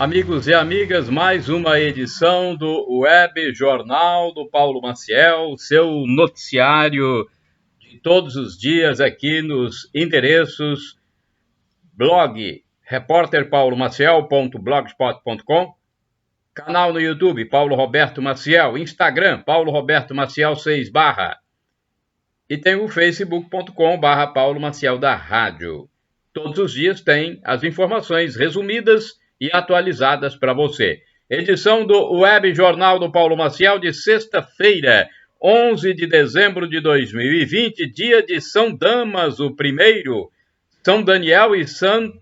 Amigos e amigas, mais uma edição do Web Jornal do Paulo Maciel, seu noticiário de todos os dias aqui nos endereços blog repórterpaulomaciel.blogspot.com, canal no YouTube Paulo Roberto Maciel, Instagram Paulo Roberto Maciel 6 e tem o facebook.com/, Paulo Maciel da Rádio. Todos os dias tem as informações resumidas e atualizadas para você. Edição do Web Jornal do Paulo Maciel de sexta-feira, 11 de dezembro de 2020, dia de São Damaso I, São Daniel e São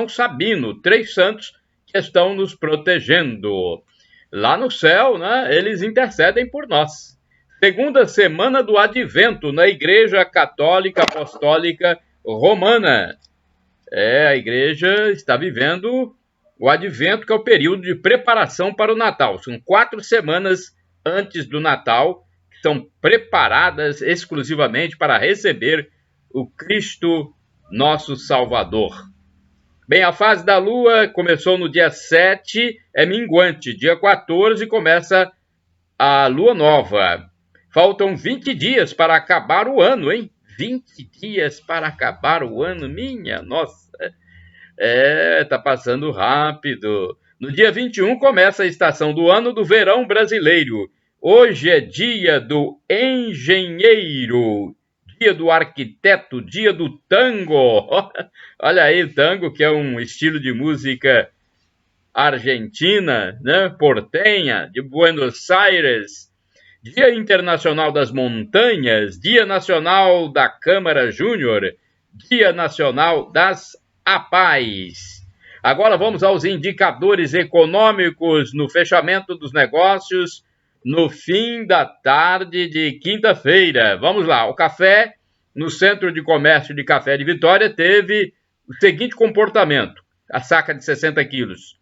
Sabino, 3 santos que estão nos protegendo. Lá no céu, né, eles intercedem por nós. Segunda semana do Advento na Igreja Católica Apostólica Romana. A igreja está vivendo o Advento, que é o período de preparação para o Natal. São 4 semanas antes do Natal, que são preparadas exclusivamente para receber o Cristo, nosso Salvador. Bem, a fase da Lua começou no dia 7, é minguante. Dia 14 começa a Lua Nova. Faltam 20 dias para acabar o ano, hein? 20 dias para acabar o ano, minha nossa. Tá passando rápido. No dia 21 começa a estação do ano do verão brasileiro. Hoje é dia do engenheiro, dia do arquiteto, dia do tango. Olha aí, o tango, que é um estilo de música argentina, né? Portenha, de Buenos Aires. Dia Internacional das Montanhas, Dia Nacional da Câmara Júnior, Dia Nacional das APAES. Agora vamos aos indicadores econômicos no fechamento dos negócios no fim da tarde de quinta-feira. Vamos lá, o café no Centro de Comércio de Café de Vitória teve o seguinte comportamento: a saca de 60 quilos.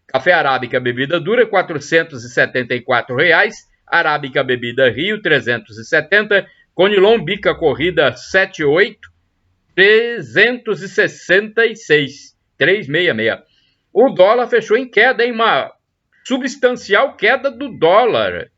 Café arábica bebida dura, R$ 474. Arábica bebida Rio, 370. Conilon bica corrida 78, 366. 366. O dólar fechou em queda, em uma substancial queda do dólar.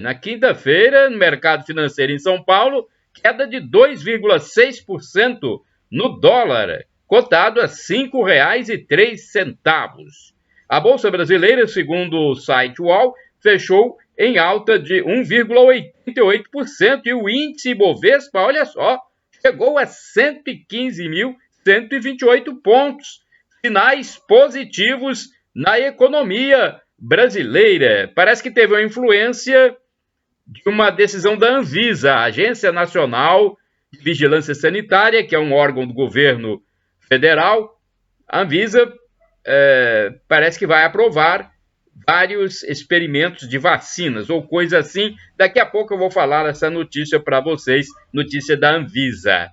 Na quinta-feira, no mercado financeiro em São Paulo, queda de 2,6% no dólar, cotado a R$ 5,03. A Bolsa Brasileira, segundo o site UOL, fechou em alta de 1,88%, e o índice Bovespa, olha só, chegou a 115.128 pontos. Sinais positivos na economia brasileira. Parece que teve uma influência de uma decisão da Anvisa, a Agência Nacional de Vigilância Sanitária, que é um órgão do governo federal. A Anvisa parece que vai aprovar vários experimentos de vacinas ou coisa assim. Daqui a pouco eu vou falar essa notícia para vocês, notícia da Anvisa.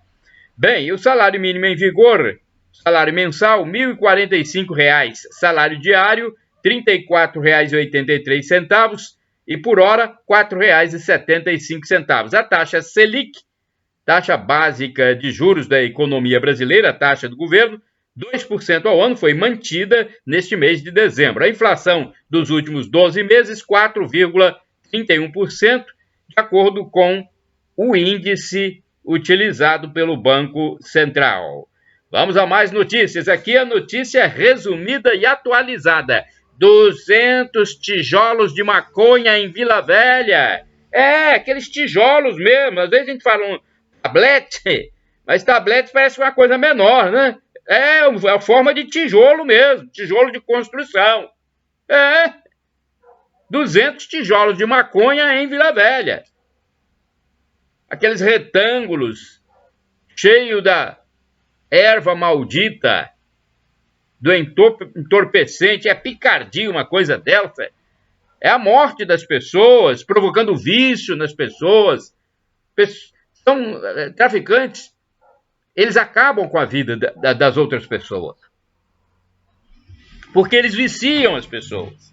Bem, o salário mínimo em vigor, salário mensal, R$ 1.045, salário diário, R$ 34,83, e por hora, R$ 4,75. A taxa Selic, taxa básica de juros da economia brasileira, a taxa do governo, 2% ao ano, foi mantida neste mês de dezembro. A inflação dos últimos 12 meses, 4,31%, de acordo com o índice utilizado pelo Banco Central. Vamos a mais notícias. Aqui a notícia resumida e atualizada. 200 tijolos de maconha em Vila Velha. Aqueles tijolos mesmo. Às vezes a gente fala um tablete, mas tablete parece uma coisa menor, né? É a forma de tijolo mesmo, tijolo de construção. 200 tijolos de maconha em Vila Velha. Aqueles retângulos cheios da erva maldita, do entorpecente, picardia uma coisa dessa. É a morte das pessoas, provocando vício nas pessoas. São traficantes. Eles acabam com a vida das outras pessoas. Porque eles viciam as pessoas.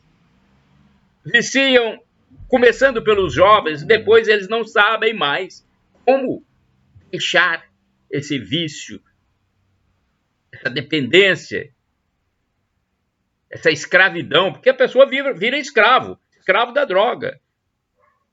Viciam, começando pelos jovens, depois eles não sabem mais como deixar esse vício, essa dependência. essa escravidão, porque a pessoa vira escravo da droga.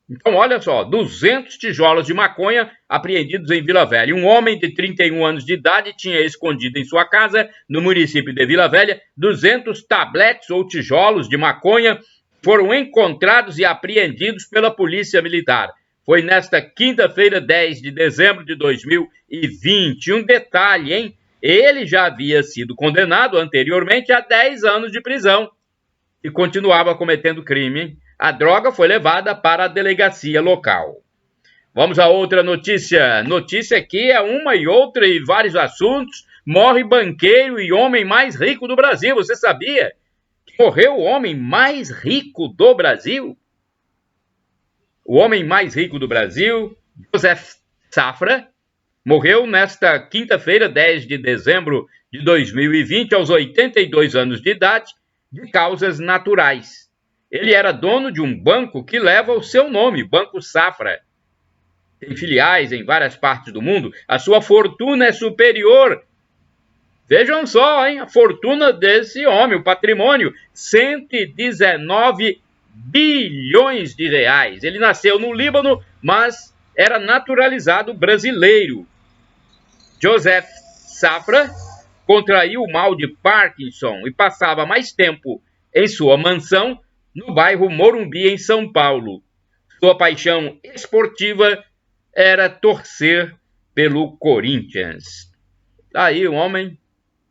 Então, olha só, 200 tijolos de maconha apreendidos em Vila Velha. Um homem de 31 anos de idade tinha escondido em sua casa, no município de Vila Velha, 200 tabletes ou tijolos de maconha foram encontrados e apreendidos pela Polícia Militar. Foi nesta quinta-feira, 10 de dezembro de 2020. Um detalhe, hein? Ele já havia sido condenado anteriormente a 10 anos de prisão e continuava cometendo crime, hein? A droga foi levada para a delegacia local. Vamos a outra notícia. Notícia aqui é uma e outra e vários assuntos. Morre banqueiro e homem mais rico do Brasil. Você sabia que morreu o homem mais rico do Brasil? O homem mais rico do Brasil, José Safra, morreu nesta quinta-feira, 10 de dezembro de 2020, aos 82 anos de idade, de causas naturais. Ele era dono de um banco que leva o seu nome, Banco Safra. Tem filiais em várias partes do mundo. A sua fortuna é superior. Vejam só, hein? A fortuna desse homem, o patrimônio, 119 bilhões de reais. Ele nasceu no Líbano, mas era naturalizado brasileiro. Joseph Safra contraiu o mal de Parkinson e passava mais tempo em sua mansão no bairro Morumbi, em São Paulo. Sua paixão esportiva era torcer pelo Corinthians. Aí um homem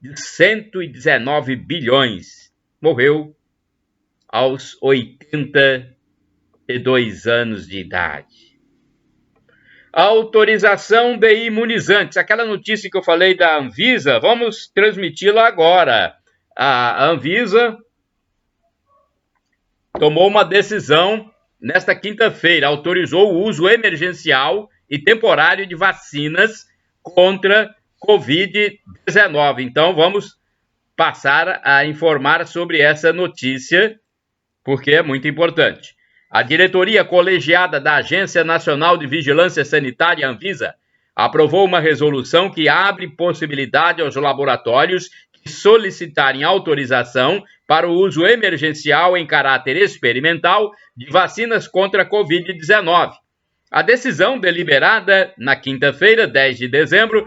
de 119 bilhões morreu aos 82 anos de idade. Autorização de imunizantes. Aquela notícia que eu falei da Anvisa, vamos transmiti-la agora. A Anvisa tomou uma decisão nesta quinta-feira, autorizou o uso emergencial e temporário de vacinas contra Covid-19. Então, vamos passar a informar sobre essa notícia, porque é muito importante. A diretoria colegiada da Agência Nacional de Vigilância Sanitária, Anvisa, aprovou uma resolução que abre possibilidade aos laboratórios que solicitarem autorização para o uso emergencial em caráter experimental de vacinas contra a Covid-19. A decisão deliberada na quinta-feira, 10 de dezembro,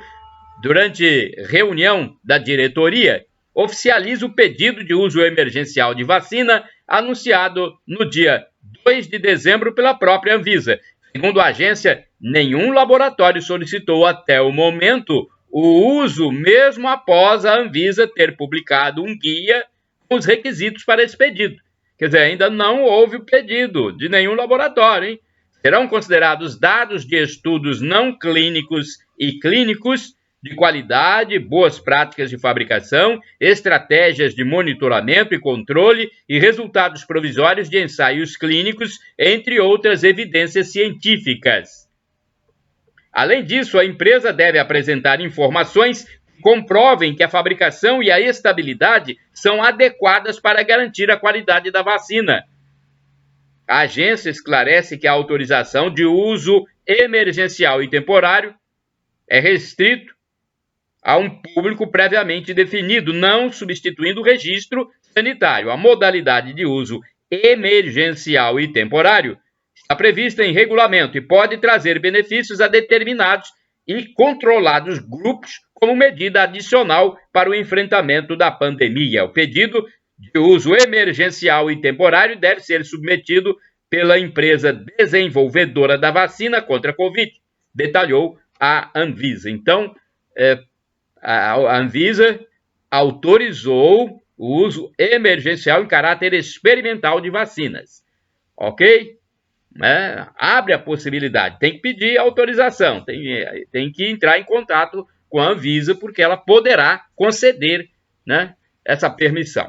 durante reunião da diretoria, oficializa o pedido de uso emergencial de vacina anunciado no dia 2 de dezembro pela própria Anvisa. Segundo a agência, nenhum laboratório solicitou até o momento o uso, mesmo após a Anvisa ter publicado um guia com os requisitos para esse pedido. Quer dizer, ainda não houve o pedido de nenhum laboratório, hein? Serão considerados dados de estudos não clínicos e clínicos de qualidade, boas práticas de fabricação, estratégias de monitoramento e controle e resultados provisórios de ensaios clínicos, entre outras evidências científicas. Além disso, a empresa deve apresentar informações que comprovem que a fabricação e a estabilidade são adequadas para garantir a qualidade da vacina. A agência esclarece que a autorização de uso emergencial e temporário é restrito a um público previamente definido, não substituindo o registro sanitário. A modalidade de uso emergencial e temporário está prevista em regulamento e pode trazer benefícios a determinados e controlados grupos como medida adicional para o enfrentamento da pandemia. O pedido de uso emergencial e temporário deve ser submetido pela empresa desenvolvedora da vacina contra a Covid, detalhou a Anvisa. Então, a Anvisa autorizou o uso emergencial em caráter experimental de vacinas. Ok? Abre a possibilidade. Tem que pedir autorização. Tem que entrar em contato com a Anvisa, porque ela poderá conceder, né, essa permissão.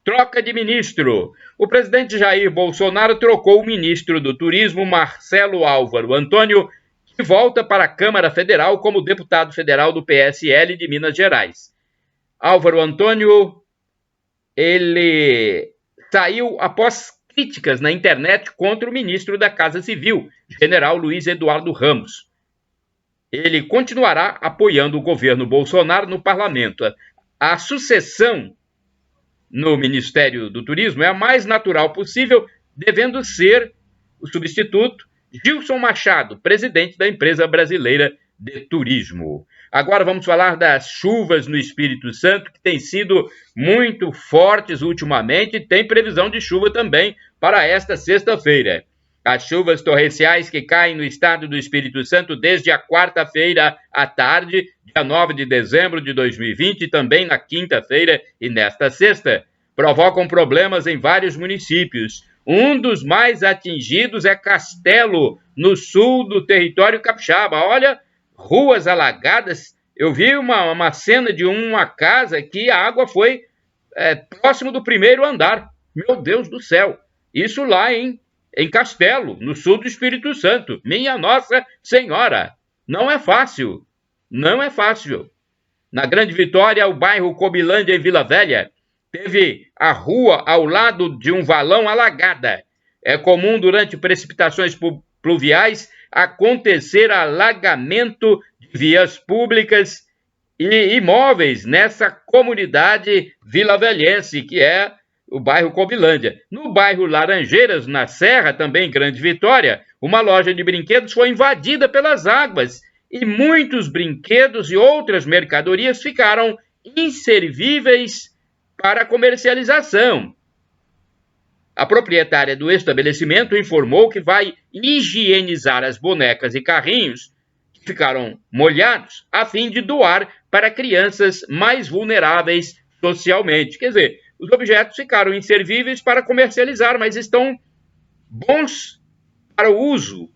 Troca de ministro. O presidente Jair Bolsonaro trocou o ministro do Turismo, Marcelo Álvaro Antônio, que volta para a Câmara Federal como deputado federal do PSL de Minas Gerais. Álvaro Antônio, ele saiu após críticas na internet contra o ministro da Casa Civil, general Luiz Eduardo Ramos. Ele continuará apoiando o governo Bolsonaro no parlamento. A sucessão no Ministério do Turismo é a mais natural possível, devendo ser o substituto Gilson Machado, presidente da Empresa Brasileira de Turismo. Agora vamos falar das chuvas no Espírito Santo, que têm sido muito fortes ultimamente, e tem previsão de chuva também para esta sexta-feira. As chuvas torrenciais que caem no estado do Espírito Santo desde a quarta-feira à tarde, dia 9 de dezembro de 2020, e também na quinta-feira e nesta sexta, provocam problemas em vários municípios. Um dos mais atingidos é Castelo, no sul do território capixaba. Olha, ruas alagadas. Eu vi uma cena de uma casa que a água foi próximo do primeiro andar. Meu Deus do céu! Isso lá em Castelo, no sul do Espírito Santo. Minha Nossa Senhora! Não é fácil. Não é fácil. Na Grande Vitória, o bairro Cobilândia, em Vila Velha, teve a rua ao lado de um valão alagada. É comum, durante precipitações pluviais, acontecer alagamento de vias públicas e imóveis nessa comunidade vilavelhense, que é o bairro Cobilândia. No bairro Laranjeiras, na Serra, também Grande Vitória, uma loja de brinquedos foi invadida pelas águas e muitos brinquedos e outras mercadorias ficaram inservíveis para comercialização. A proprietária do estabelecimento informou que vai higienizar as bonecas e carrinhos que ficaram molhados a fim de doar para crianças mais vulneráveis socialmente. Quer dizer, os objetos ficaram inservíveis para comercializar, mas estão bons para o uso,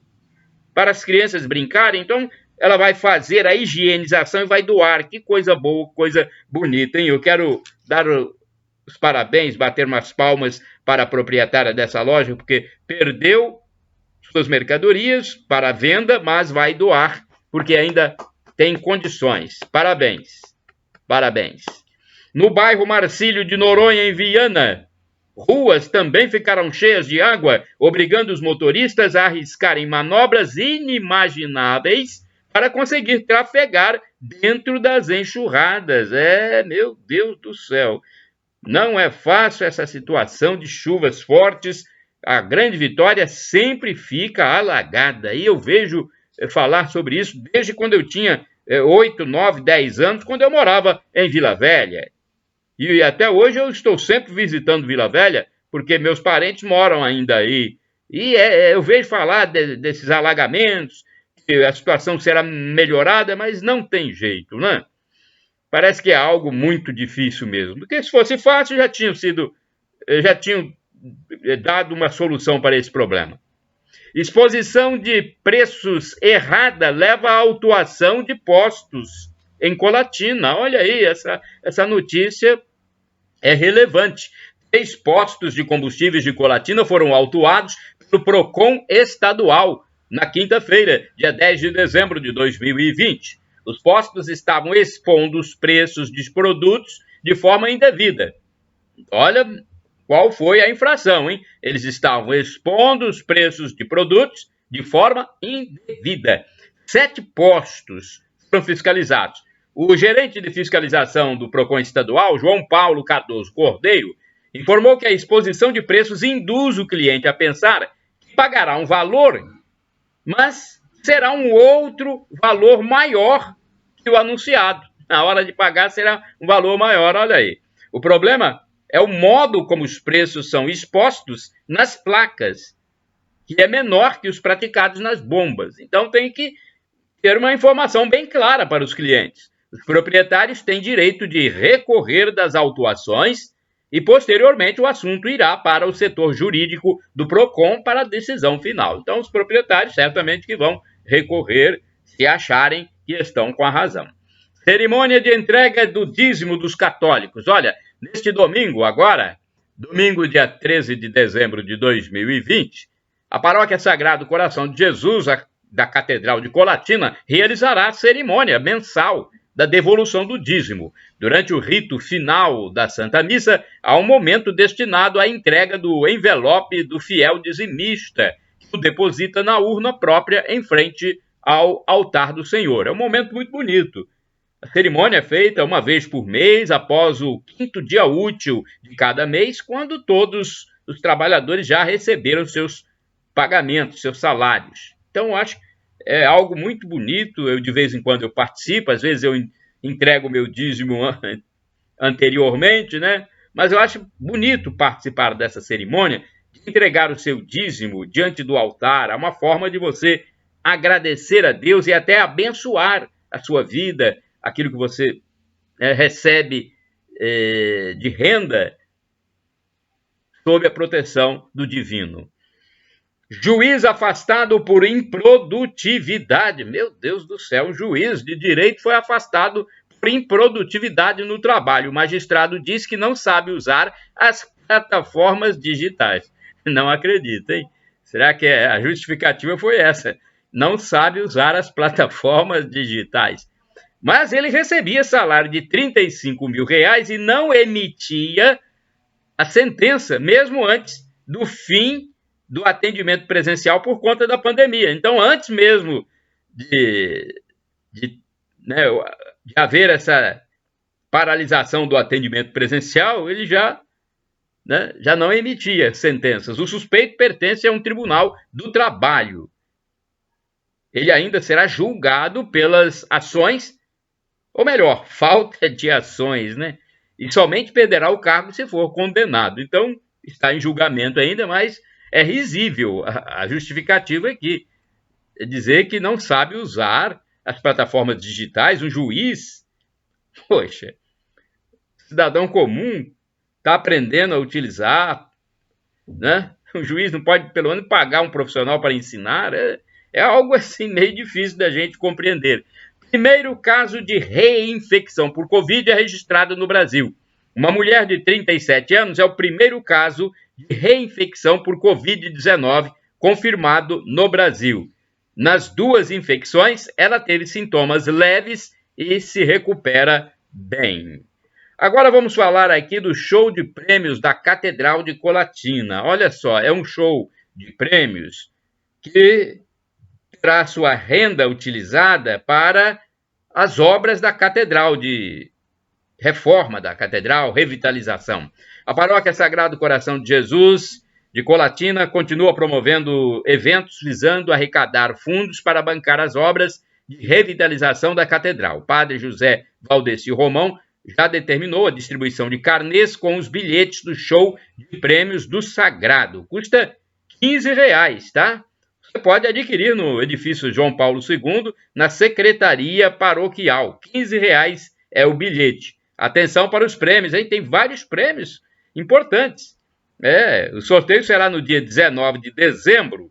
para as crianças brincarem. Então, ela vai fazer a higienização e vai doar. Que coisa boa, coisa bonita, hein? Eu quero dar os parabéns, bater umas palmas para a proprietária dessa loja, porque perdeu suas mercadorias para a venda, mas vai doar, porque ainda tem condições. Parabéns. Parabéns. No bairro Marcílio de Noronha, em Viana, ruas também ficaram cheias de água, obrigando os motoristas a arriscarem manobras inimagináveis para conseguir trafegar dentro das enxurradas. Meu Deus do céu. Não é fácil essa situação de chuvas fortes. A Grande Vitória sempre fica alagada. E eu vejo falar sobre isso desde quando eu tinha 8, 9, 10 anos, quando eu morava em Vila Velha. E até hoje eu estou sempre visitando Vila Velha, porque meus parentes moram ainda aí. E eu vejo falar desses alagamentos, que a situação será melhorada, mas não tem jeito, né? Parece que é algo muito difícil mesmo. Porque se fosse fácil, já tinham dado uma solução para esse problema. Exposição de preços errada leva à autuação de postos em Colatina. Olha aí, essa notícia é relevante. 3 postos de combustíveis de Colatina foram autuados pelo PROCON estadual na quinta-feira, dia 10 de dezembro de 2020. Os postos estavam expondo os preços dos produtos de forma indevida. Olha qual foi a infração, hein? Eles estavam expondo os preços de produtos de forma indevida. 7 postos foram fiscalizados. O gerente de fiscalização do PROCON estadual, João Paulo Cardoso Cordeiro, informou que a exposição de preços induz o cliente a pensar que pagará um valor, mas será um outro valor maior que o anunciado. Na hora de pagar será um valor maior, olha aí. O problema é o modo como os preços são expostos nas placas, que é menor que os praticados nas bombas. Então tem que ter uma informação bem clara para os clientes. Os proprietários têm direito de recorrer das autuações e, posteriormente, o assunto irá para o setor jurídico do PROCON para a decisão final. Então, os proprietários certamente que vão recorrer se acharem que estão com a razão. Cerimônia de entrega do dízimo dos católicos. Olha, neste domingo agora, domingo dia 13 de dezembro de 2020, a Paróquia Sagrado Coração de Jesus, da Catedral de Colatina, realizará a cerimônia mensal da devolução do dízimo. Durante o rito final da Santa Missa, há um momento destinado à entrega do envelope do fiel dizimista, que o deposita na urna própria em frente ao altar do Senhor. É um momento muito bonito. A cerimônia é feita uma vez por mês, após o 5º dia útil de cada mês, quando todos os trabalhadores já receberam seus pagamentos, seus salários. Então, eu acho que é algo muito bonito. Eu, de vez em quando, eu participo, às vezes eu entrego o meu dízimo anteriormente, né? Mas eu acho bonito participar dessa cerimônia, de entregar o seu dízimo diante do altar. É uma forma de você agradecer a Deus e até abençoar a sua vida, aquilo que você recebe de renda sob a proteção do divino. Juiz afastado por improdutividade. Meu Deus do céu, um juiz de direito foi afastado por improdutividade no trabalho. O magistrado diz que não sabe usar as plataformas digitais. Não acredito, hein? Será que a justificativa foi essa? Não sabe usar as plataformas digitais. Mas ele recebia salário de R$35 mil e não emitia a sentença, mesmo antes do fim do atendimento presencial por conta da pandemia. Então, antes mesmo de haver essa paralisação do atendimento presencial, ele já não emitia sentenças. O suspeito pertence a um tribunal do trabalho. Ele ainda será julgado pelas ações, ou melhor, falta de ações, né? E somente perderá o cargo se for condenado. Então, está em julgamento ainda, mas é risível. A justificativa aqui é dizer que não sabe usar as plataformas digitais. Um juiz, poxa, cidadão comum, está aprendendo a utilizar, né? O juiz não pode, pelo menos, pagar um profissional para ensinar. É algo assim meio difícil da gente compreender. Primeiro caso de reinfecção por Covid é registrado no Brasil. Uma mulher de 37 anos é o primeiro caso de reinfecção por Covid-19 confirmado no Brasil. Nas duas infecções, ela teve sintomas leves e se recupera bem. Agora vamos falar aqui do show de prêmios da Catedral de Colatina. Olha só, é um show de prêmios que terá sua renda utilizada para as obras da Catedral, de reforma da Catedral, revitalização. A Paróquia Sagrado Coração de Jesus de Colatina continua promovendo eventos visando arrecadar fundos para bancar as obras de revitalização da Catedral. O padre José Valdeci Romão já determinou a distribuição de carnês com os bilhetes do show de prêmios do Sagrado. Custa R$15, tá? Você pode adquirir no edifício João Paulo II, na Secretaria Paroquial. R$15 é o bilhete. Atenção para os prêmios, hein? Tem vários prêmios importantes. O sorteio será no dia 19 de dezembro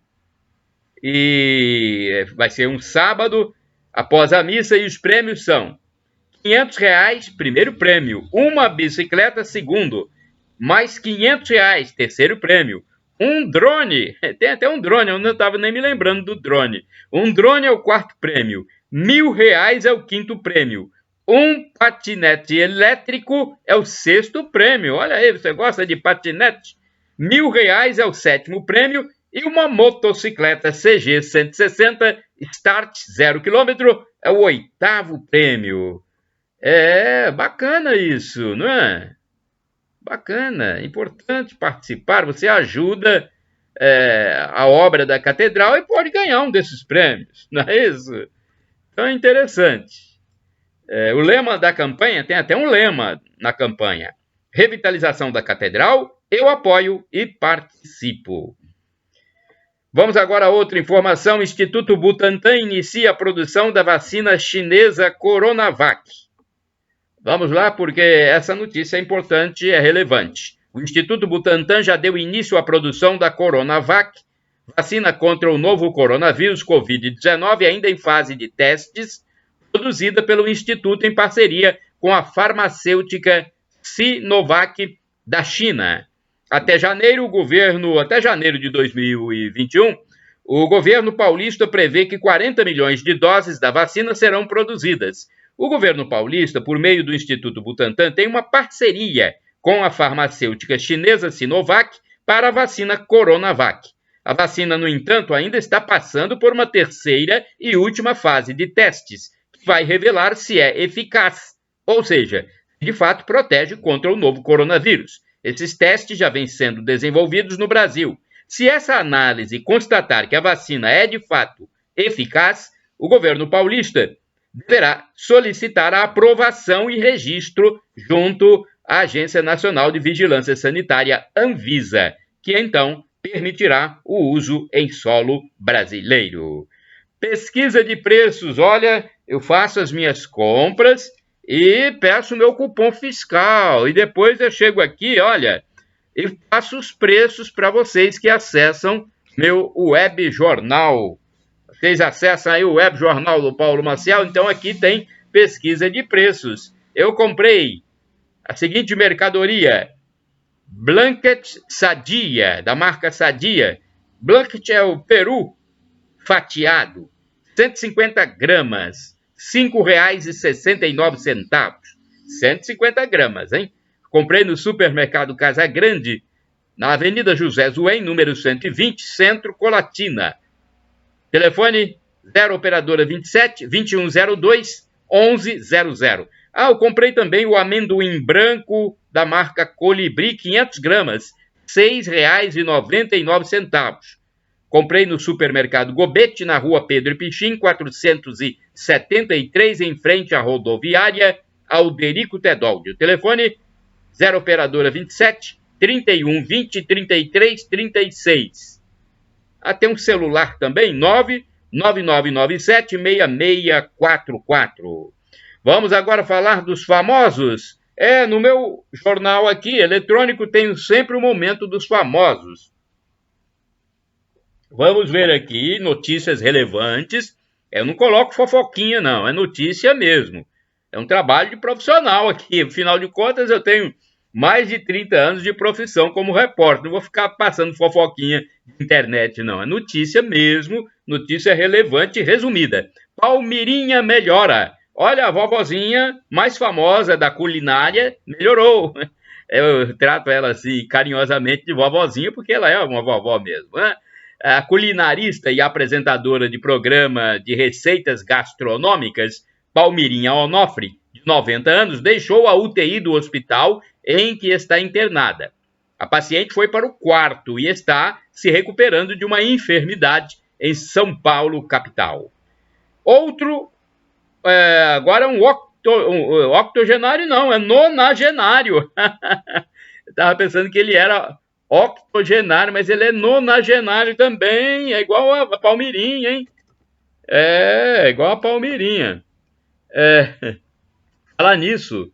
e vai ser um sábado após a missa, e os prêmios são R$500, primeiro prêmio, uma bicicleta, segundo, mais R$500, terceiro prêmio, um drone, tem até um drone, eu não estava nem me lembrando do drone, um drone é o quarto prêmio, R$1.000 é o quinto prêmio, um patinete elétrico é o sexto prêmio. Olha aí, você gosta de patinete? R$1.000 é o sétimo prêmio e uma motocicleta CG 160 Start 0 km é o oitavo prêmio. É bacana isso, não é? Bacana, importante participar. Você ajuda a obra da catedral e pode ganhar um desses prêmios, não é isso? Então é interessante. O lema da campanha, tem até um lema na campanha: revitalização da catedral, eu apoio e participo. Vamos agora a outra informação. O Instituto Butantan inicia a produção da vacina chinesa Coronavac. Vamos lá, porque essa notícia é importante e é relevante. O Instituto Butantan já deu início à produção da Coronavac, vacina contra o novo coronavírus Covid-19, ainda em fase de testes, produzida pelo Instituto em parceria com a farmacêutica Sinovac da China. Até janeiro de 2021, o governo paulista prevê que 40 milhões de doses da vacina serão produzidas. O governo paulista, por meio do Instituto Butantan, tem uma parceria com a farmacêutica chinesa Sinovac para a vacina Coronavac. A vacina, no entanto, ainda está passando por uma terceira e última fase de testes, vai revelar se é eficaz, ou seja, de fato protege contra o novo coronavírus. Esses testes já vêm sendo desenvolvidos no Brasil. Se essa análise constatar que a vacina é de fato eficaz, o governo paulista deverá solicitar a aprovação e registro junto à Agência Nacional de Vigilância Sanitária, Anvisa, que então permitirá o uso em solo brasileiro. Pesquisa de preços, olha, eu faço as minhas compras e peço meu cupom fiscal e depois eu chego aqui, olha, e passo os preços para vocês que acessam meu web jornal. Vocês acessam aí o web jornal do Paulo Maciel, então aqui tem pesquisa de preços. Eu comprei a seguinte mercadoria: Blanket Sadia, da marca Sadia. Blanket é o peru fatiado, 150 gramas, R$ 5,69. 150 gramas, hein? Comprei no supermercado Casa Grande, na Avenida José Zuém, número 120, Centro, Colatina. Telefone 0 operadora 27 2102 1100. Eu comprei também o amendoim branco da marca Colibri, 500 gramas, R$ 6,99. Comprei no supermercado Gobete, na rua Pedro Pichim, 473, em frente à rodoviária Alderico Teodoro. Telefone 0 operadora 27 31 20 33 36. Tem um celular também, 99997 6644. Vamos agora falar dos famosos. No meu jornal aqui, eletrônico, tenho sempre o momento dos famosos. Vamos ver aqui notícias relevantes. Eu não coloco fofoquinha, não. É notícia mesmo. É um trabalho de profissional aqui. Afinal de contas, eu tenho mais de 30 anos de profissão como repórter. Não vou ficar passando fofoquinha de internet, não. É notícia mesmo. Notícia relevante e resumida. Palmirinha melhora. Olha, a vovozinha mais famosa da culinária melhorou. Eu trato ela assim carinhosamente de vovozinha, porque ela é uma vovó mesmo, né? A culinarista e apresentadora de programa de receitas gastronômicas, Palmirinha Onofre, de 90 anos, deixou a UTI do hospital em que está internada. A paciente foi para o quarto e está se recuperando de uma enfermidade em São Paulo, capital. Outro, agora um octogenário, não, é nonagenário. Estava pensando que ele era octogenário, mas ele é nonagenário também, é igual a Palmirinha, hein? É igual a Palmirinha. Falar nisso,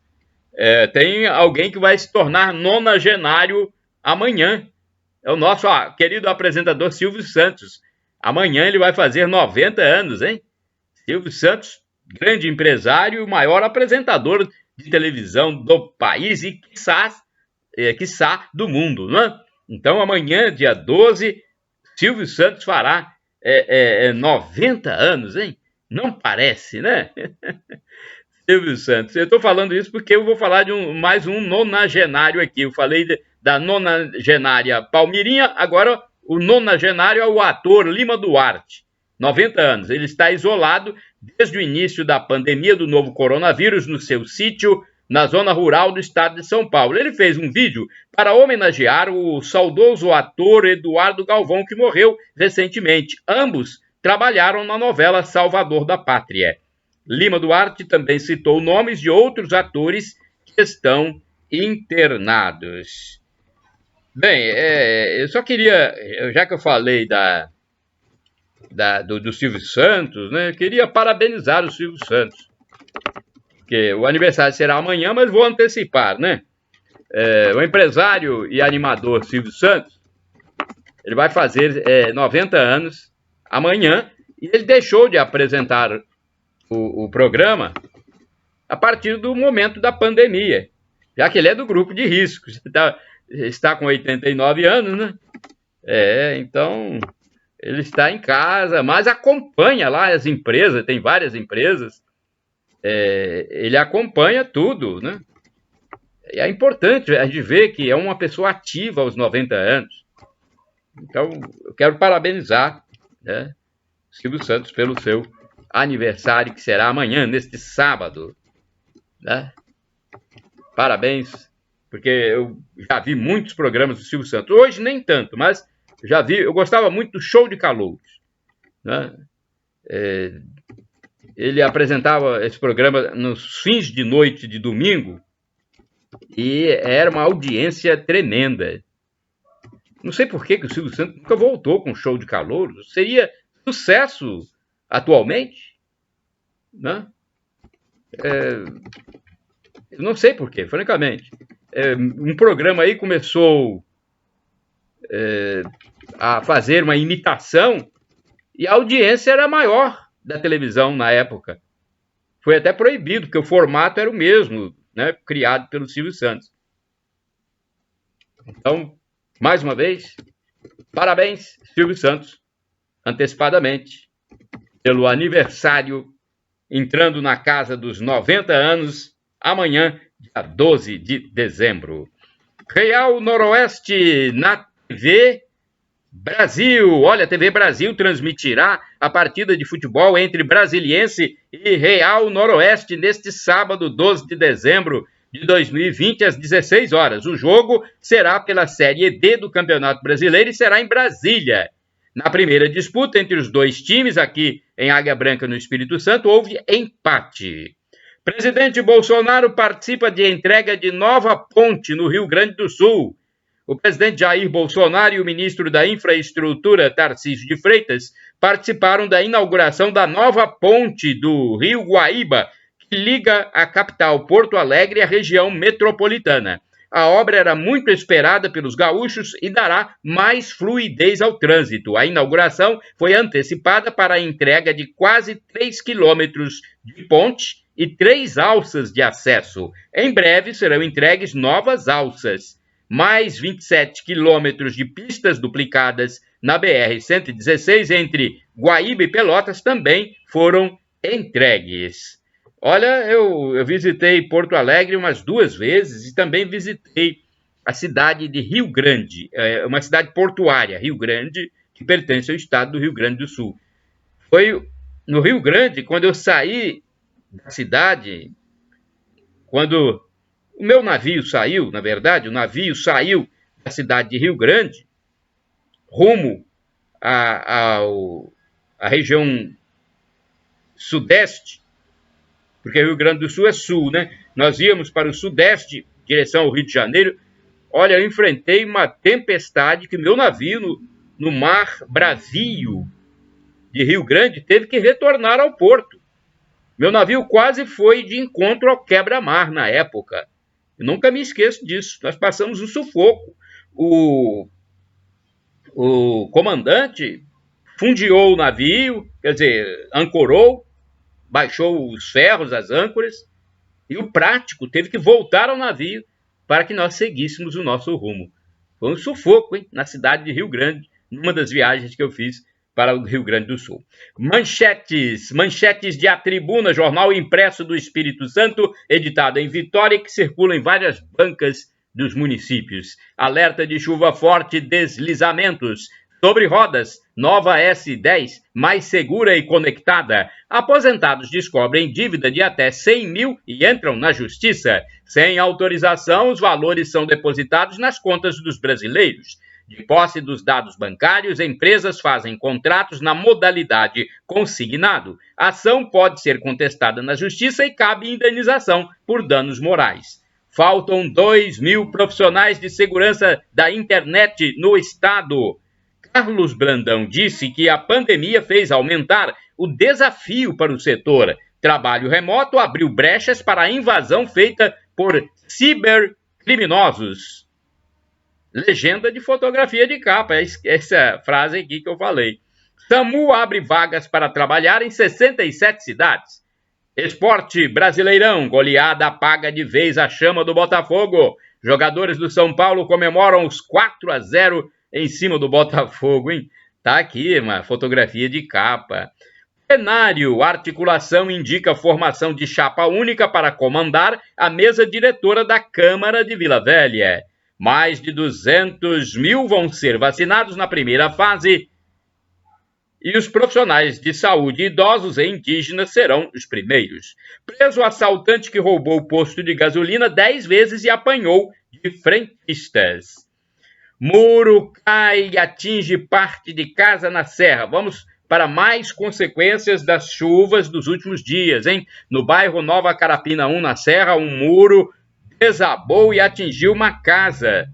tem alguém que vai se tornar nonagenário amanhã. É o nosso querido apresentador Silvio Santos. Amanhã ele vai fazer 90 anos, hein? Silvio Santos, grande empresário, o maior apresentador de televisão do país e, quiçá, do mundo, não é? Então, amanhã, dia 12, Silvio Santos fará 90 anos, hein? Não parece, né? Silvio Santos. Eu estou falando isso porque eu vou falar de mais um nonagenário aqui. Eu falei da nonagenária Palmirinha, agora o nonagenário é o ator Lima Duarte, 90 anos. Ele está isolado desde o início da pandemia do novo coronavírus no seu sítio, na zona rural do estado de São Paulo. Ele fez um vídeo para homenagear o saudoso ator Eduardo Galvão, que morreu recentemente. Ambos trabalharam na novela Salvador da Pátria. Lima Duarte também citou nomes de outros atores que estão internados. Bem, eu só queria, já que eu falei do Silvio Santos, né, eu queria parabenizar o Silvio Santos. Porque o aniversário será amanhã, mas vou antecipar, né? O empresário e animador Silvio Santos, ele vai fazer 90 anos amanhã, e ele deixou de apresentar o programa a partir do momento da pandemia, já que ele é do grupo de risco, está com 89 anos, né? Então ele está em casa, mas acompanha lá as empresas, tem várias empresas, ele acompanha tudo, né? E é importante a gente ver que é uma pessoa ativa aos 90 anos. Então, eu quero parabenizar, né, Silvio Santos pelo seu aniversário que será amanhã, neste sábado, né? Parabéns, porque eu já vi muitos programas do Silvio Santos. Hoje nem tanto, mas já vi. Eu gostava muito do Show de Calouros, né? Ele apresentava esse programa nos fins de noite de domingo e era uma audiência tremenda. Não sei por que o Silvio Santos nunca voltou com o Show de Calouros. Seria sucesso atualmente, né? Eu não sei por quê, francamente. Um programa aí começou a fazer uma imitação e a audiência era maior da televisão na época. Foi até proibido, porque o formato era o mesmo, né, criado pelo Silvio Santos. Então, mais uma vez, parabéns, Silvio Santos, antecipadamente, pelo aniversário, entrando na casa dos 90 anos, amanhã, dia 12 de dezembro. Real Noroeste na TV Brasil. Olha, a TV Brasil transmitirá a partida de futebol entre Brasiliense e Real Noroeste neste sábado, 12 de dezembro de 2020, às 16 horas. O jogo será pela Série D do Campeonato Brasileiro e será em Brasília. Na primeira disputa entre os dois times, aqui em Águia Branca, no Espírito Santo, houve empate. Presidente Bolsonaro participa de entrega de nova ponte no Rio Grande do Sul. O presidente Jair Bolsonaro e o ministro da Infraestrutura, Tarcísio de Freitas, participaram da inauguração da nova ponte do Rio Guaíba, que liga a capital Porto Alegre à região metropolitana. A obra era muito esperada pelos gaúchos e dará mais fluidez ao trânsito. A inauguração foi antecipada para a entrega de quase 3 quilômetros de ponte e 3 alças de acesso. Em breve serão entregues novas alças. Mais 27 quilômetros de pistas duplicadas na BR-116 entre Guaíba e Pelotas também foram entregues. Olha, eu visitei Porto Alegre umas 2 vezes e também visitei a cidade de Rio Grande, uma cidade portuária, Rio Grande, que pertence ao estado do Rio Grande do Sul. Foi no Rio Grande, quando eu saí da cidade, quando o meu navio saiu, na verdade, o navio saiu da cidade de Rio Grande, rumo à região sudeste, porque Rio Grande do Sul é sul, né? Nós íamos para o sudeste, direção ao Rio de Janeiro. Olha, eu enfrentei uma tempestade que meu navio, no mar bravio de Rio Grande, teve que retornar ao porto. Meu navio quase foi de encontro ao quebra-mar na época. Eu nunca me esqueço disso. Nós passamos um sufoco. O comandante fundiou o navio, quer dizer, ancorou, baixou os ferros, as âncoras, e o prático teve que voltar ao navio para que nós seguíssemos o nosso rumo. Foi um sufoco, hein, na cidade de Rio Grande, numa das viagens que eu fiz para o Rio Grande do Sul. Manchetes de A Tribuna, jornal impresso do Espírito Santo, editado em Vitória, que circula em várias bancas dos municípios. Alerta de chuva forte, deslizamentos. Sobre rodas, nova S10, mais segura e conectada. Aposentados descobrem dívida de até 100 mil e entram na justiça. Sem autorização, os valores são depositados nas contas dos brasileiros. De posse dos dados bancários, empresas fazem contratos na modalidade consignado. A ação pode ser contestada na justiça e cabe indenização por danos morais. Faltam 2.000 profissionais de segurança da internet no estado. Carlos Brandão disse que a pandemia fez aumentar o desafio para o setor. Trabalho remoto abriu brechas para a invasão feita por cibercriminosos. Legenda de fotografia de capa, essa frase aqui que eu falei. SAMU abre vagas para trabalhar em 67 cidades. Esporte Brasileirão, goleada apaga de vez a chama do Botafogo. Jogadores do São Paulo comemoram os 4-0 em cima do Botafogo, hein? Tá aqui uma fotografia de capa. Plenário, articulação indica formação de chapa única para comandar a mesa diretora da Câmara de Vila Velha. Mais de 200 mil vão ser vacinados na primeira fase e os profissionais de saúde idosos e indígenas serão os primeiros. Preso o assaltante que roubou o posto de gasolina 10 vezes e apanhou de frentistas. Muro cai e atinge parte de casa na Serra. Vamos para mais consequências das chuvas dos últimos dias, hein? No bairro Nova Carapina 1, na Serra, um muro desabou e atingiu uma casa.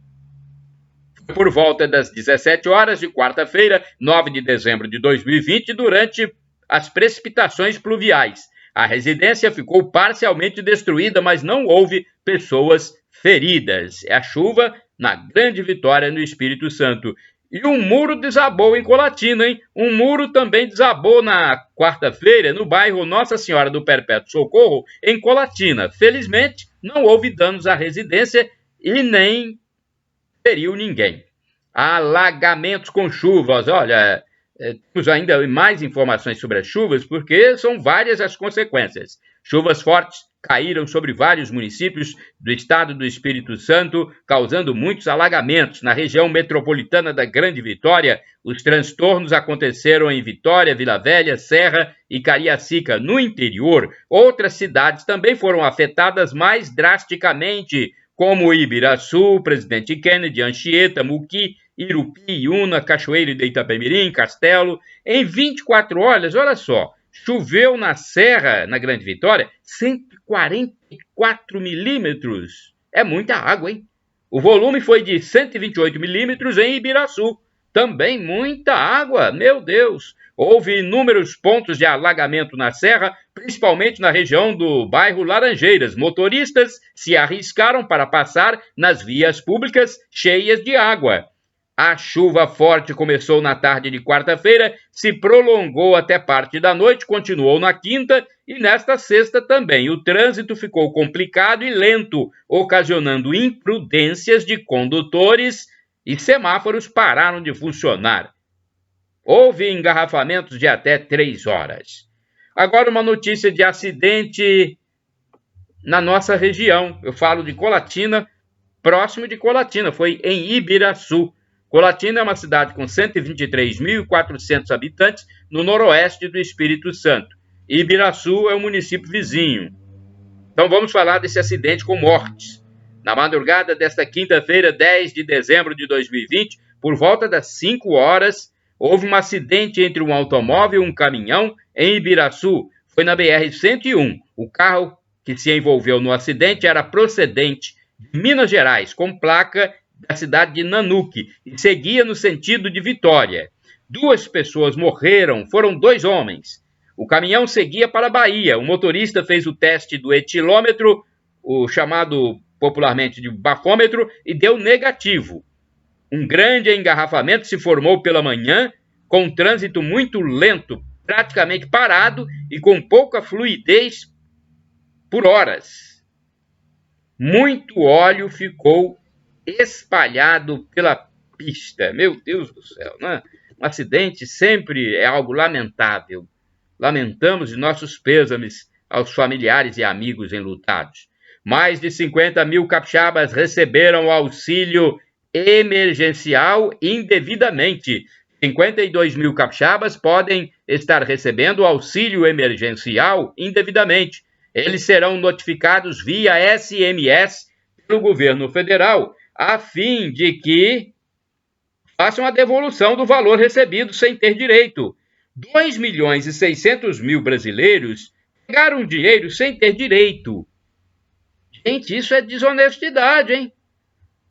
Por volta das 17 horas de quarta-feira, 9 de dezembro de 2020, durante as precipitações pluviais. A residência ficou parcialmente destruída, mas não houve pessoas feridas. É a chuva na Grande Vitória, no Espírito Santo. E um muro desabou em Colatina, hein? Um muro também desabou na quarta-feira, no bairro Nossa Senhora do Perpétuo Socorro, em Colatina. Felizmente, não houve danos à residência e nem feriu ninguém. Alagamentos com chuvas. Olha, temos ainda mais informações sobre as chuvas, porque são várias as consequências. Chuvas fortes caíram sobre vários municípios do estado do Espírito Santo, causando muitos alagamentos. Na região metropolitana da Grande Vitória, os transtornos aconteceram em Vitória, Vila Velha, Serra e Cariacica. No interior, outras cidades também foram afetadas mais drasticamente, como Ibiraçu, Presidente Kennedy, Anchieta, Muqui, Irupi, Iuna, Cachoeiro de Itapemirim, Castelo. Em 24 horas, olha só, choveu na Serra, na Grande Vitória, 144 milímetros. É muita água, hein? O volume foi de 128 milímetros em Ibiraçu. Também muita água, meu Deus! Houve inúmeros pontos de alagamento na Serra, principalmente na região do bairro Laranjeiras. Motoristas se arriscaram para passar nas vias públicas cheias de água. A chuva forte começou na tarde de quarta-feira, se prolongou até parte da noite, continuou na quinta e nesta sexta também. O trânsito ficou complicado e lento, ocasionando imprudências de condutores e semáforos pararam de funcionar. Houve engarrafamentos de até 3 horas. Agora uma notícia de acidente na nossa região. Eu falo de Colatina, próximo de Colatina, foi em Ibiraçu. Colatina é uma cidade com 123.400 habitantes no noroeste do Espírito Santo. Ibiraçu é um município vizinho. Então vamos falar desse acidente com mortes. Na madrugada desta quinta-feira, 10 de dezembro de 2020, por volta das 5 horas, houve um acidente entre um automóvel e um caminhão em Ibiraçu. Foi na BR-101. O carro que se envolveu no acidente era procedente de Minas Gerais, com placa da cidade de Nanuque, e seguia no sentido de Vitória. 2 pessoas morreram, foram 2 homens. O caminhão seguia para a Bahia. O motorista fez o teste do etilômetro, o chamado popularmente de bafômetro, e deu negativo. Um grande engarrafamento se formou pela manhã, com um trânsito muito lento, praticamente parado e com pouca fluidez por horas. Muito óleo ficou espalhado pela pista. Meu Deus do céu, né? Um acidente sempre é algo lamentável. Lamentamos de nossos pêsames aos familiares e amigos enlutados. Mais de 50 mil capixabas receberam auxílio emergencial indevidamente. 52 mil capixabas podem estar recebendo auxílio emergencial indevidamente. Eles serão notificados via SMS pelo governo federal, a fim de que façam a devolução do valor recebido sem ter direito. 2.600.000 brasileiros pegaram dinheiro sem ter direito. Gente, isso é desonestidade, hein?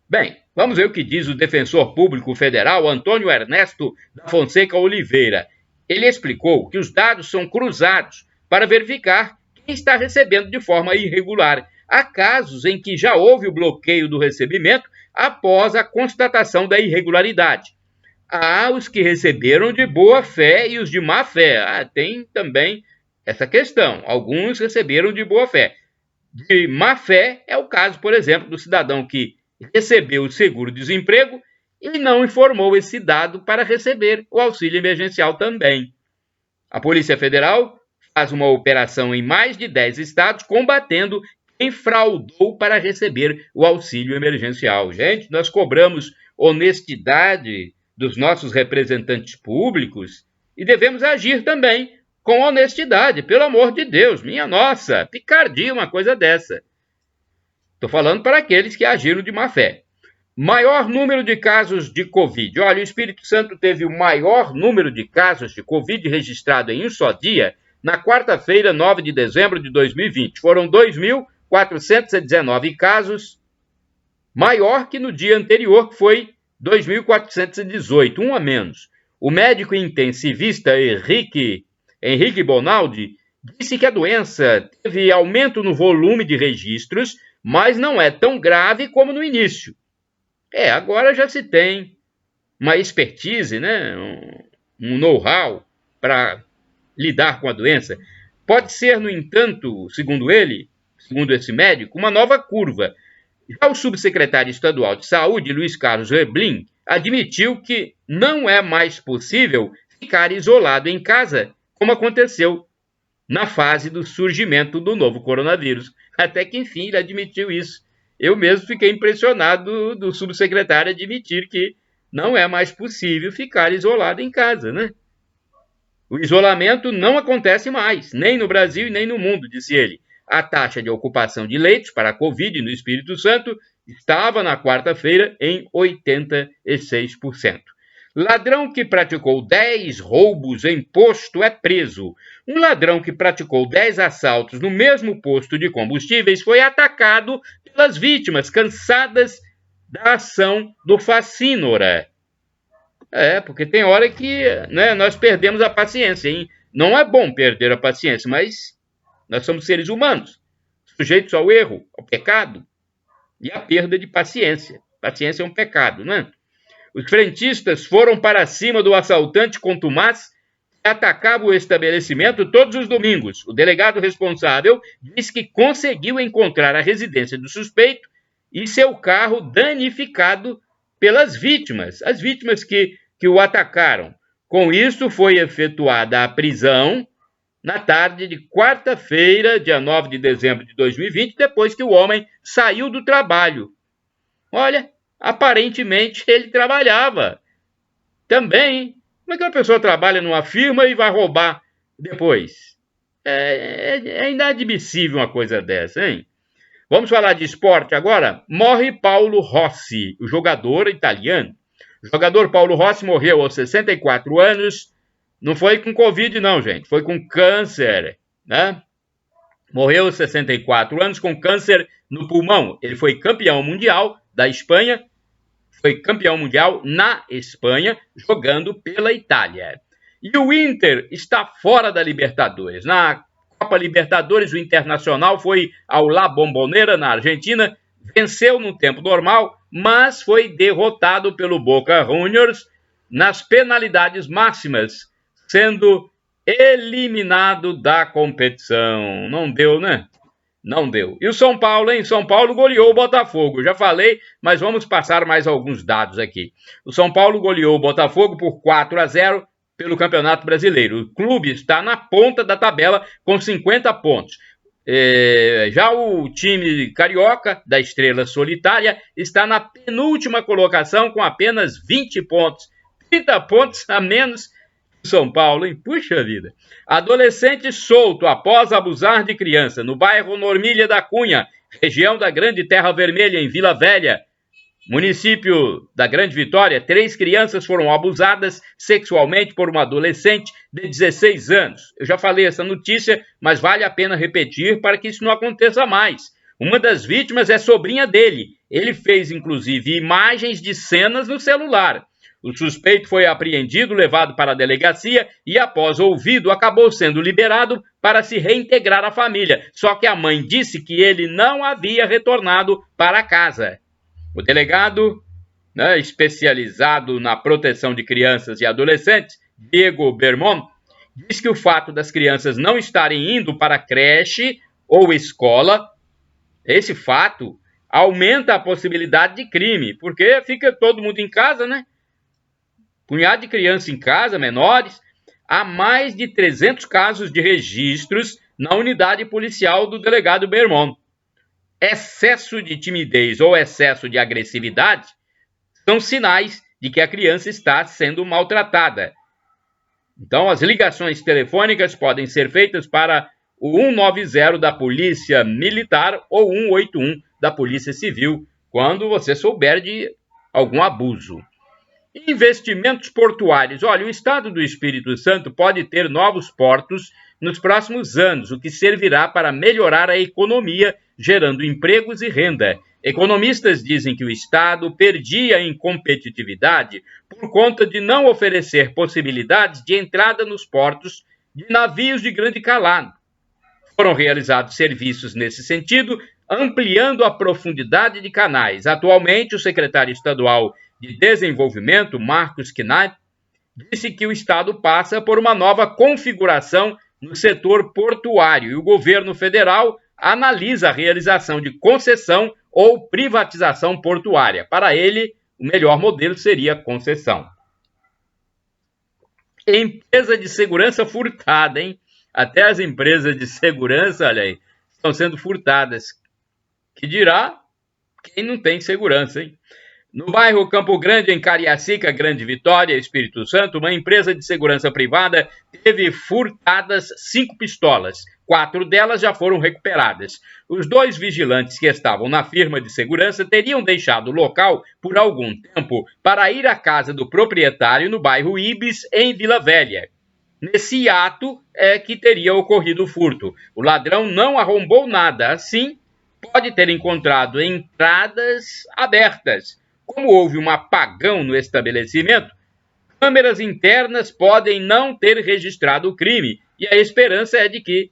Bem, vamos ver o que diz o defensor público federal Antônio Ernesto da Fonseca Oliveira. Ele explicou que os dados são cruzados para verificar quem está recebendo de forma irregular. Há casos em que já houve o bloqueio do recebimento após a constatação da irregularidade. Há os que receberam de boa fé e os de má fé. Tem também essa questão. Alguns receberam de boa fé. De má fé é o caso, por exemplo, do cidadão que recebeu o seguro-desemprego e não informou esse dado para receber o auxílio emergencial também. A Polícia Federal faz uma operação em mais de 10 estados combatendo quem fraudou para receber o auxílio emergencial. Gente, nós cobramos honestidade dos nossos representantes públicos E devemos agir também com honestidade, pelo amor de Deus, minha nossa, picardia uma coisa dessa. Estou falando para aqueles que agiram de má fé. Maior número de casos de Covid. Olha, o Espírito Santo teve o maior número de casos de Covid registrado em um só dia, na quarta-feira, 9 de dezembro de 2020. Foram 2.419 casos, maior que no dia anterior, que foi 2.418, um a menos. O médico intensivista Henrique Bonaldi disse que a doença teve aumento no volume de registros, mas não é tão grave como no início. Agora já se tem uma expertise, né? um know-how para lidar com a doença. Pode ser, no entanto, segundo esse médico, uma nova curva. Já o subsecretário estadual de Saúde, Luiz Carlos Reblin, admitiu que não é mais possível ficar isolado em casa, como aconteceu na fase do surgimento do novo coronavírus. Até que, enfim, ele admitiu isso. Eu mesmo fiquei impressionado do subsecretário admitir que não é mais possível ficar isolado em casa, né? O isolamento não acontece mais, nem no Brasil e nem no mundo, disse ele. A taxa de ocupação de leitos para a Covid no Espírito Santo estava na quarta-feira em 86%. Ladrão que praticou 10 roubos em posto é preso. Um ladrão que praticou 10 assaltos no mesmo posto de combustíveis foi atacado pelas vítimas, cansadas da ação do Facínora. Porque tem hora que, né, nós perdemos a paciência, hein? Não é bom perder a paciência, mas nós somos seres humanos, sujeitos ao erro, ao pecado e à perda de paciência. Paciência é um pecado, né? Os frentistas foram para cima do assaltante contumaz que atacava o estabelecimento todos os domingos. O delegado responsável disse que conseguiu encontrar a residência do suspeito e seu carro danificado pelas vítimas, as vítimas que o atacaram. Com isso, foi efetuada a prisão na tarde de quarta-feira, dia 9 de dezembro de 2020, depois que o homem saiu do trabalho. Olha, aparentemente ele trabalhava também, hein? Como é que uma pessoa trabalha numa firma e vai roubar depois? É inadmissível uma coisa dessa, hein? Vamos falar de esporte agora? Morre Paulo Rossi, o jogador italiano. O jogador Paulo Rossi morreu aos 64 anos. Não foi com Covid, não, gente. Foi com câncer, né? Morreu aos 64 anos com câncer no pulmão. Ele foi campeão mundial da Espanha. Foi campeão mundial na Espanha, jogando pela Itália. E o Inter está fora da Libertadores. Na Copa Libertadores, o Internacional foi ao La Bombonera, na Argentina, venceu no tempo normal, mas foi derrotado pelo Boca Juniors nas penalidades máximas, sendo eliminado da competição. Não deu, né? Não deu. E o São Paulo, hein? São Paulo goleou o Botafogo. Já falei, mas vamos passar mais alguns dados aqui. O São Paulo goleou o Botafogo por 4-0 pelo Campeonato Brasileiro. O clube está na ponta da tabela com 50 pontos. Já o time carioca, da Estrela Solitária, está na penúltima colocação com apenas 20 pontos. 30 pontos a menos que o São Paulo, hein? Puxa vida. Adolescente solto após abusar de criança no bairro Normília da Cunha, região da Grande Terra Vermelha, em Vila Velha, município da Grande Vitória. 3 crianças foram abusadas sexualmente por um adolescente de 16 anos. Eu já falei essa notícia, mas vale a pena repetir para que isso não aconteça mais. Uma das vítimas é sobrinha dele. Ele fez, inclusive, imagens de cenas no celular. O suspeito foi apreendido, levado para a delegacia e, após ouvido, acabou sendo liberado para se reintegrar à família. Só que a mãe disse que ele não havia retornado para casa. O delegado, especializado na proteção de crianças e adolescentes, Diego Bermond, diz que o fato das crianças não estarem indo para creche ou escola, esse fato aumenta a possibilidade de crime, porque fica todo mundo em casa, né? Punhado de crianças em casa, menores. Há mais de 300 casos de registros na unidade policial do delegado Bermond. Excesso de timidez ou excesso de agressividade são sinais de que a criança está sendo maltratada. Então, as ligações telefônicas podem ser feitas para o 190 da Polícia Militar ou 181 da Polícia Civil, quando você souber de algum abuso. Investimentos portuários. Olha, o Estado do Espírito Santo pode ter novos portos nos próximos anos, o que servirá para melhorar a economia, gerando empregos e renda. Economistas dizem que o Estado perdia em competitividade por conta de não oferecer possibilidades de entrada nos portos de navios de grande calado. Foram realizados serviços nesse sentido, ampliando a profundidade de canais. Atualmente, o secretário estadual de Desenvolvimento, Marcos Knapp, disse que o Estado passa por uma nova configuração no setor portuário e o governo federal analisa a realização de concessão ou privatização portuária. Para ele, o melhor modelo seria concessão. Empresa de segurança furtada, hein? Até as empresas de segurança, olha aí, estão sendo furtadas. Que dirá quem não tem segurança, hein? No bairro Campo Grande, em Cariacica, Grande Vitória, Espírito Santo, uma empresa de segurança privada teve furtadas 5 pistolas. 4 delas já foram recuperadas. Os 2 vigilantes que estavam na firma de segurança teriam deixado o local por algum tempo para ir à casa do proprietário no bairro Ibis, em Vila Velha. Nesse ato é que teria ocorrido o furto. O ladrão não arrombou nada, assim pode ter encontrado entradas abertas. Como houve um apagão no estabelecimento, câmeras internas podem não ter registrado o crime e a esperança é de que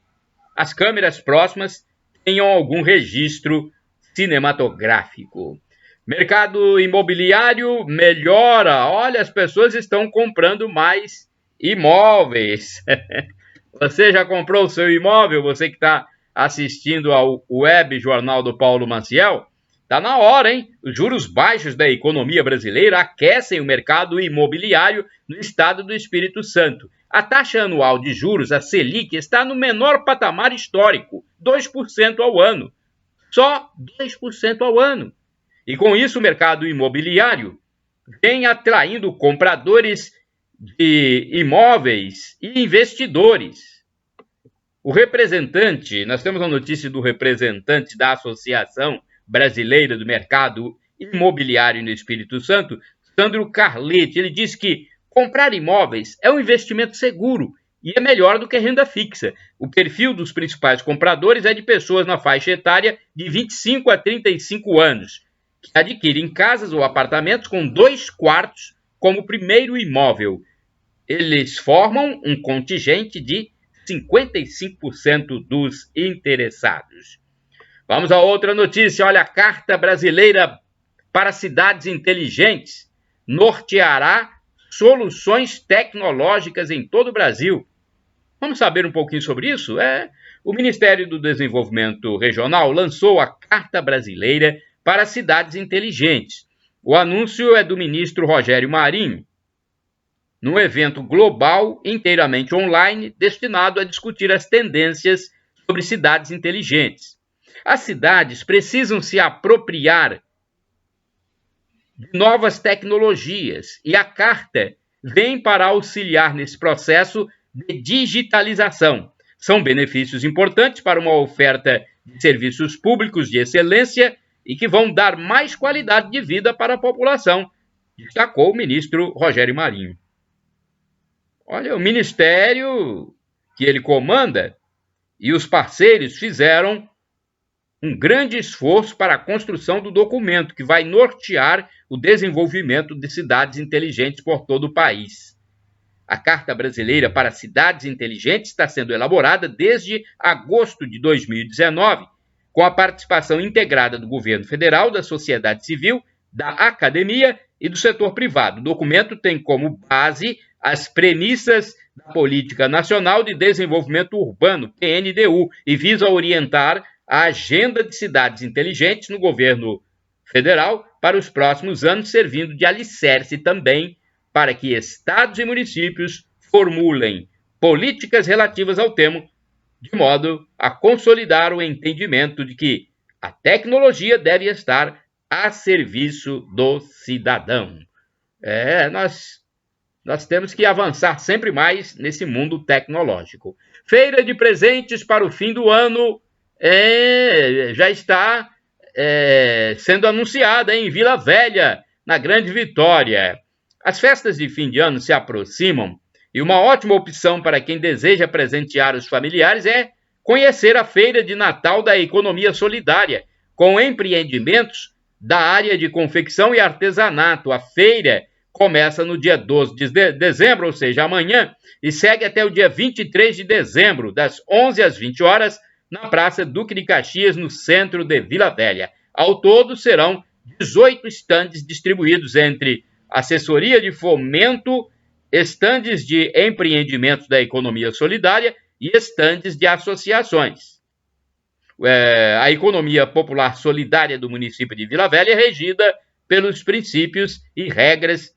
as câmeras próximas tenham algum registro cinematográfico. Mercado imobiliário melhora. Olha, as pessoas estão comprando mais imóveis. Você já comprou o seu imóvel? Você que está assistindo ao web jornal do Paulo Maciel? Está na hora, hein? Os juros baixos da economia brasileira aquecem o mercado imobiliário no estado do Espírito Santo. A taxa anual de juros, a Selic, está no menor patamar histórico, 2% ao ano. Só 2% ao ano. E com isso o mercado imobiliário vem atraindo compradores de imóveis e investidores. O representante, nós temos a notícia do representante da Associação Brasileira do Mercado Imobiliário no Espírito Santo, Sandro Carletti. Ele diz que comprar imóveis é um investimento seguro e é melhor do que renda fixa. O perfil dos principais compradores é de pessoas na faixa etária de 25 a 35 anos, que adquirem casas ou apartamentos com 2 quartos como primeiro imóvel. Eles formam um contingente de 55% dos interessados. Vamos a outra notícia. Olha, a Carta Brasileira para Cidades Inteligentes norteará soluções tecnológicas em todo o Brasil. Vamos saber um pouquinho sobre isso? O Ministério do Desenvolvimento Regional lançou a Carta Brasileira para Cidades Inteligentes. O anúncio é do ministro Rogério Marinho, num evento global inteiramente online destinado a discutir as tendências sobre cidades inteligentes. As cidades precisam se apropriar de novas tecnologias e a Carta vem para auxiliar nesse processo de digitalização. São benefícios importantes para uma oferta de serviços públicos de excelência e que vão dar mais qualidade de vida para a população, destacou o ministro Rogério Marinho. Olha, o ministério que ele comanda e os parceiros fizeram um grande esforço para a construção do documento que vai nortear o desenvolvimento de cidades inteligentes por todo o país. A Carta Brasileira para Cidades Inteligentes está sendo elaborada desde agosto de 2019, com a participação integrada do governo federal, da sociedade civil, da academia e do setor privado. O documento tem como base as premissas da Política Nacional de Desenvolvimento Urbano, PNDU, e visa orientar a agenda de cidades inteligentes no governo federal para os próximos anos, servindo de alicerce também para que estados e municípios formulem políticas relativas ao tema, de modo a consolidar o entendimento de que a tecnologia deve estar a serviço do cidadão. Nós Nós temos que avançar sempre mais nesse mundo tecnológico. Feira de presentes para o fim do ano já está sendo anunciada em Vila Velha, na Grande Vitória. As festas de fim de ano se aproximam e uma ótima opção para quem deseja presentear os familiares é conhecer a Feira de Natal da Economia Solidária, com empreendimentos da área de confecção e artesanato. A feira começa no dia 12 de dezembro, ou seja, amanhã, e segue até o dia 23 de dezembro, das 11 às 20 horas, na Praça Duque de Caxias, no centro de Vila Velha. Ao todo, serão 18 estandes distribuídos entre assessoria de fomento, estandes de empreendimentos da economia solidária e estandes de associações. A economia popular solidária do município de Vila Velha é regida pelos princípios e regras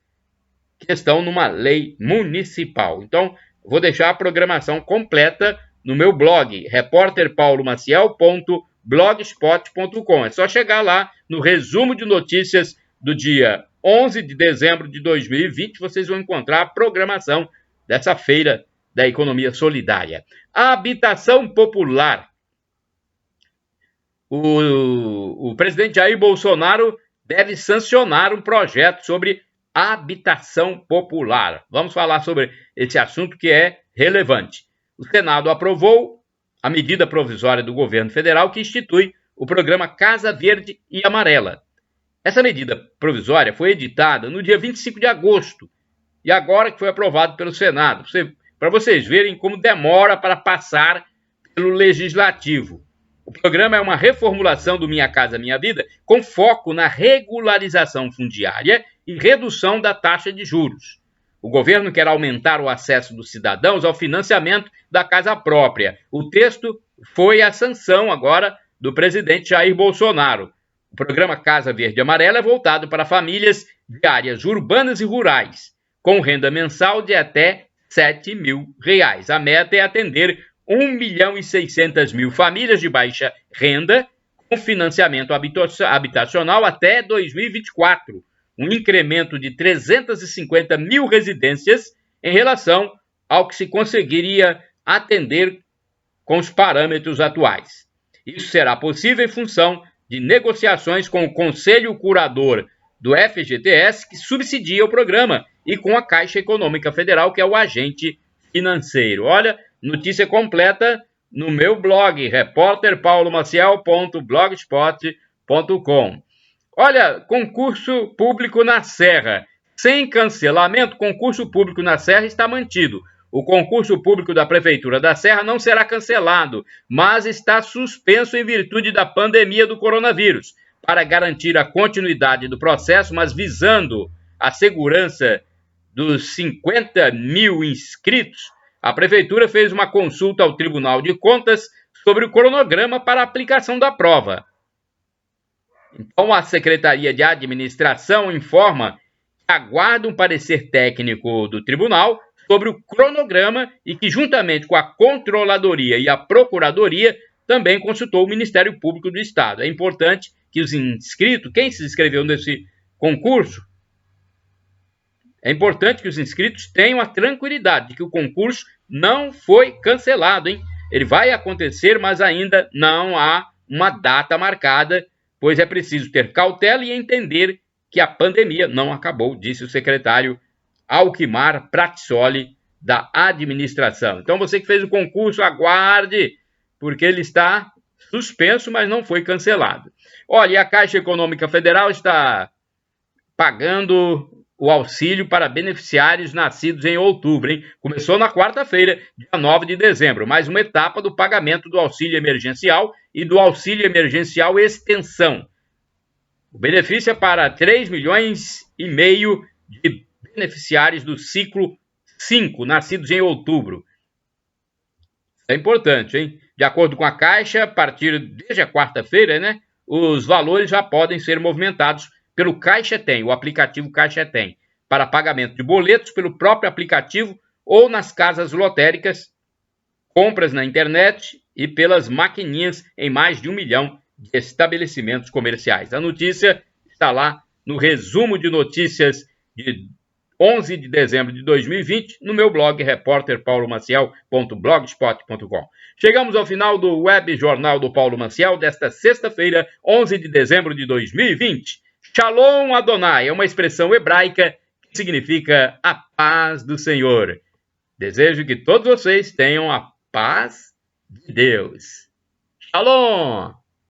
que estão numa lei municipal. Então, vou deixar a programação completa no meu blog, repórterpaulomaciel.blogspot.com. É só chegar lá no resumo de notícias do dia 11 de dezembro de 2020, vocês vão encontrar a programação dessa feira da economia solidária. A habitação popular. O presidente Jair Bolsonaro deve sancionar um projeto sobre habitação popular. Vamos falar sobre esse assunto que é relevante. O Senado aprovou a medida provisória do governo federal que institui o programa Casa Verde e Amarela. Essa medida provisória foi editada no dia 25 de agosto e agora que foi aprovado pelo Senado, para vocês verem como demora para passar pelo Legislativo. O programa é uma reformulação do Minha Casa Minha Vida com foco na regularização fundiária e redução da taxa de juros. O governo quer aumentar o acesso dos cidadãos ao financiamento da casa própria. O texto foi a sanção agora do presidente Jair Bolsonaro. O programa Casa Verde e Amarela é voltado para famílias de áreas urbanas e rurais, com renda mensal de até R$ 7.000. A meta é atender 1.600.000 famílias de baixa renda com financiamento habitacional até 2024, um incremento de 350 mil residências em relação ao que se conseguiria atender com os parâmetros atuais. Isso será possível em função de negociações com o Conselho Curador do FGTS, que subsidia o programa, e com a Caixa Econômica Federal, que é o agente financeiro. Olha, notícia completa no meu blog, repórterpaulomaciel.blogspot.com. Olha, concurso público na Serra. Sem cancelamento, concurso público na Serra está mantido. O concurso público da Prefeitura da Serra não será cancelado, mas está suspenso em virtude da pandemia do coronavírus. Para garantir a continuidade do processo, mas visando a segurança dos 50 mil inscritos, a Prefeitura fez uma consulta ao Tribunal de Contas sobre o cronograma para a aplicação da prova. Então, a Secretaria de Administração informa que aguarda um parecer técnico do Tribunal sobre o cronograma e que, juntamente com a Controladoria e a Procuradoria, também consultou o Ministério Público do Estado. É importante que os inscritos, quem se inscreveu nesse concurso, é importante que os inscritos tenham a tranquilidade de que o concurso não foi cancelado, hein? Ele vai acontecer, mas ainda não há uma data marcada, pois é preciso ter cautela e entender que a pandemia não acabou, disse o secretário Alquimar Pratissoli, da administração. Então, você que fez o concurso, aguarde, porque ele está suspenso, mas não foi cancelado. Olha, e a Caixa Econômica Federal está pagando o auxílio para beneficiários nascidos em outubro, hein? Começou na quarta-feira, dia 9 de dezembro, mais uma etapa do pagamento do auxílio emergencial e do auxílio emergencial extensão. O benefício é para 3,5 milhões de beneficiários do ciclo 5, nascidos em outubro. Isso é importante, hein? De acordo com a Caixa, a partir desde a quarta-feira, né, os valores já podem ser movimentados pelo Caixa Tem, o aplicativo Caixa Tem, para pagamento de boletos pelo próprio aplicativo ou nas casas lotéricas, compras na internet e pelas maquininhas em mais de 1 milhão de estabelecimentos comerciais. A notícia está lá no resumo de notícias de 11 de dezembro de 2020, no meu blog repórterpaulomaciel.blogspot.com. Chegamos ao final do Web Jornal do Paulo Maciel desta sexta-feira, 11 de dezembro de 2020. Shalom Adonai é uma expressão hebraica que significa a paz do Senhor. Desejo que todos vocês tenham a paz de Deus. Shalom!